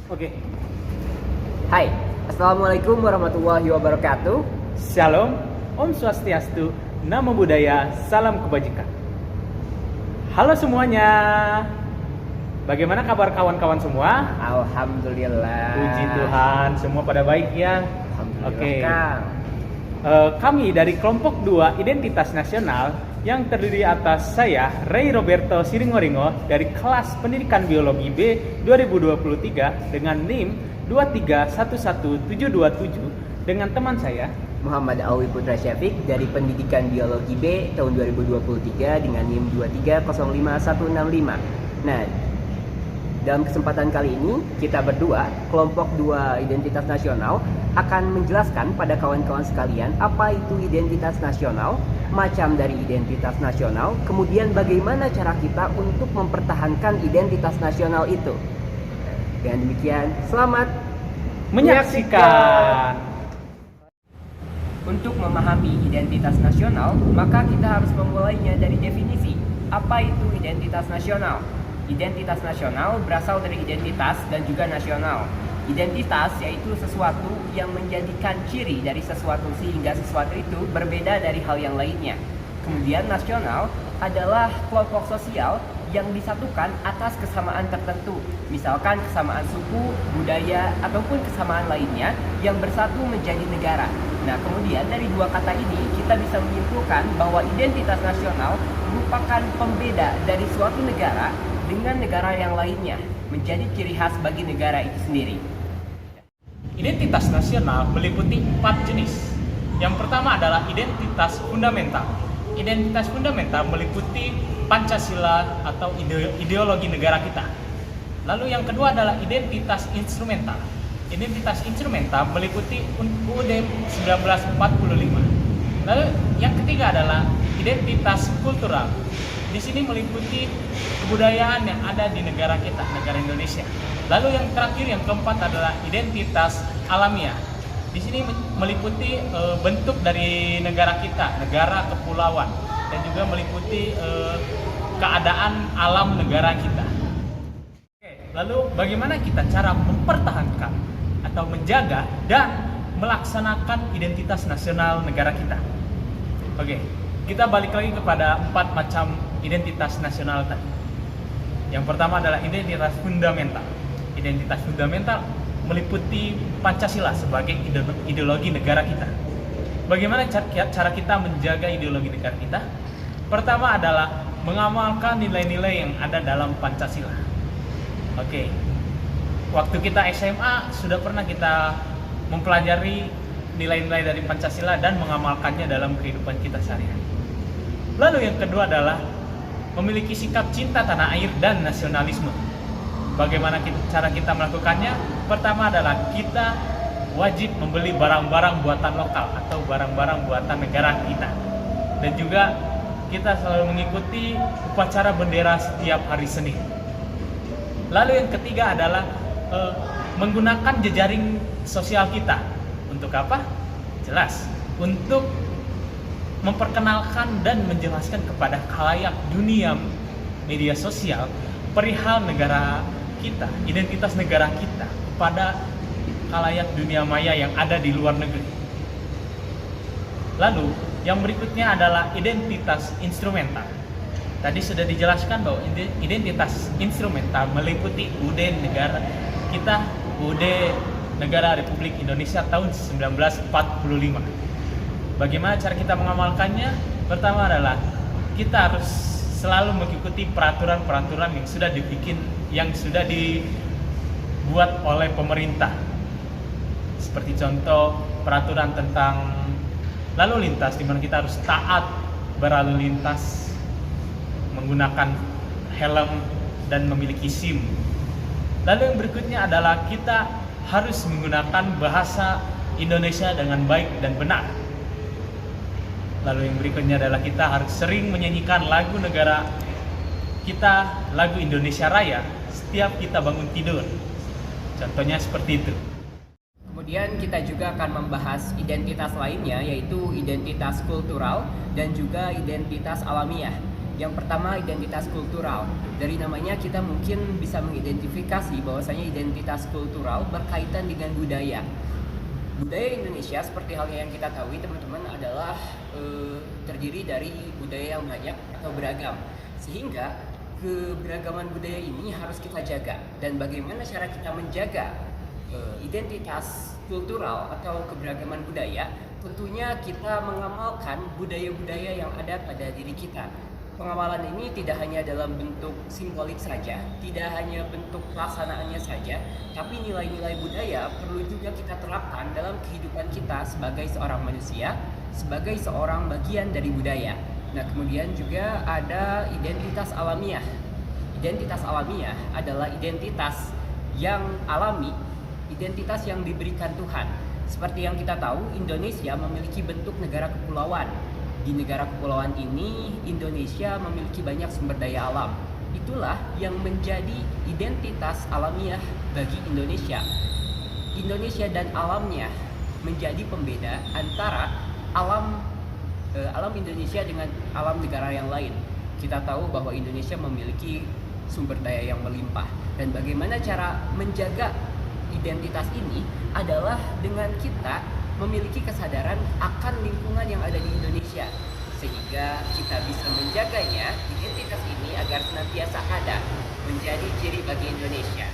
Oke, Hai, Assalamualaikum warahmatullahi wabarakatuh. Shalom, Om Swastiastu, Namo Buddhaya, Salam Kebajikan. Halo semuanya, bagaimana kabar kawan-kawan semua? Alhamdulillah. Puji Tuhan, semua pada baik ya. Alhamdulillah, Oke. Kang. Kami dari kelompok 2 Identitas Nasional yang terdiri atas saya, Ray Roberto Siringoringo dari kelas Pendidikan Biologi B 2023 dengan NIM 2311727 dengan teman saya Muhammad Alwi Putra Syafiq dari Pendidikan Biologi B tahun 2023 dengan NIM 2305165. Nah, dalam kesempatan kali ini kita berdua, kelompok 2 Identitas Nasional akan menjelaskan pada kawan-kawan sekalian apa itu identitas nasional, macam dari identitas nasional, kemudian bagaimana cara kita untuk mempertahankan identitas nasional itu. Dengan demikian, selamat menyaksikan. Untuk memahami identitas nasional, maka kita harus memulainya dari definisi. Apa itu identitas nasional? Identitas nasional berasal dari identitas dan juga nasional. Identitas yaitu sesuatu yang menjadikan ciri dari sesuatu sehingga sesuatu itu berbeda dari hal yang lainnya. Kemudian nasional adalah kelompok sosial yang disatukan atas kesamaan tertentu, misalkan kesamaan suku, budaya, ataupun kesamaan lainnya yang bersatu menjadi negara. Nah, kemudian dari dua kata ini kita bisa menyimpulkan bahwa identitas nasional merupakan pembeda dari suatu negara dengan negara yang lainnya, menjadi ciri khas bagi negara itu sendiri. Identitas nasional meliputi 4 jenis. Yang pertama adalah identitas fundamental. Identitas fundamental meliputi Pancasila atau ideologi negara kita. Lalu yang kedua adalah identitas instrumental. Identitas instrumental meliputi UUD 1945. Lalu yang ketiga adalah identitas kultural. Di sini meliputi kebudayaan yang ada di negara kita, negara Indonesia. Lalu yang terakhir, yang keempat adalah identitas alamiah. Di sini meliputi bentuk dari negara kita, negara kepulauan, dan juga meliputi keadaan alam negara kita. Oke, lalu bagaimana kita cara mempertahankan atau menjaga dan melaksanakan identitas nasional negara kita? Oke, kita balik lagi kepada 4 macam identitas nasional tadi. Yang pertama adalah identitas fundamental. Identitas fundamental meliputi Pancasila sebagai ideologi negara kita. Bagaimana cara kita menjaga ideologi negara kita? Pertama adalah mengamalkan nilai-nilai yang ada dalam Pancasila. Oke, waktu kita SMA sudah pernah kita mempelajari nilai-nilai dari Pancasila dan mengamalkannya dalam kehidupan kita sehari-hari. Lalu yang kedua adalah memiliki sikap cinta tanah air dan nasionalisme. Bagaimana cara kita melakukannya? Pertama adalah kita wajib membeli barang-barang buatan lokal atau barang-barang buatan negara kita. Dan juga kita selalu mengikuti upacara bendera setiap hari Senin. Lalu yang ketiga adalah menggunakan jejaring sosial kita. Untuk apa? Jelas, untuk memperkenalkan dan menjelaskan kepada khalayak dunia media sosial perihal negara kita, identitas negara kita kepada khalayak dunia maya yang ada di luar negeri. Lalu yang berikutnya adalah identitas instrumental. Tadi sudah dijelaskan bahwa identitas instrumental meliputi UUD negara kita, UUD Negara Republik Indonesia tahun 1945. Bagaimana cara kita mengamalkannya? Pertama adalah kita harus selalu mengikuti peraturan-peraturan yang sudah dibuat oleh pemerintah. Seperti contoh peraturan tentang lalu lintas, di mana kita harus taat berlalu lintas, menggunakan helm dan memiliki SIM. Lalu yang berikutnya adalah kita harus menggunakan bahasa Indonesia dengan baik dan benar. Lalu yang berikutnya adalah kita harus sering menyanyikan lagu negara kita, lagu Indonesia Raya, setiap kita bangun tidur. Contohnya seperti itu. Kemudian kita juga akan membahas identitas lainnya, yaitu identitas kultural dan juga identitas alamiah. Yang pertama, identitas kultural. Dari namanya kita mungkin bisa mengidentifikasi bahwasanya identitas kultural berkaitan dengan budaya. Budaya Indonesia seperti halnya yang kita tahu teman-teman adalah terdiri dari budaya yang banyak atau beragam. Sehingga keberagaman budaya ini harus kita jaga. Dan bagaimana cara kita menjaga identitas kultural atau keberagaman budaya? Tentunya kita mengamalkan budaya-budaya yang ada pada diri kita. Pengamalan ini tidak hanya dalam bentuk simbolik saja, tidak hanya bentuk pelaksanaannya saja, tapi nilai-nilai budaya perlu juga kita terapkan dalam kehidupan kita sebagai seorang manusia, sebagai seorang bagian dari budaya. Nah, kemudian juga ada identitas alamiah. Identitas alamiah adalah identitas yang alami, identitas yang diberikan Tuhan. Seperti yang kita tahu, Indonesia memiliki bentuk negara kepulauan. Di negara kepulauan ini, Indonesia memiliki banyak sumber daya alam. Itulah yang menjadi identitas alamiah bagi Indonesia. Indonesia dan alamnya menjadi pembeda antara alam Indonesia dengan alam negara yang lain. Kita tahu bahwa Indonesia memiliki sumber daya yang melimpah. Dan bagaimana cara menjaga identitas ini adalah dengan kita memiliki kesadaran akan lingkungan yang ada di Indonesia, sehingga kita bisa menjaganya identitas ini agar senantiasa ada menjadi ciri bagi Indonesia.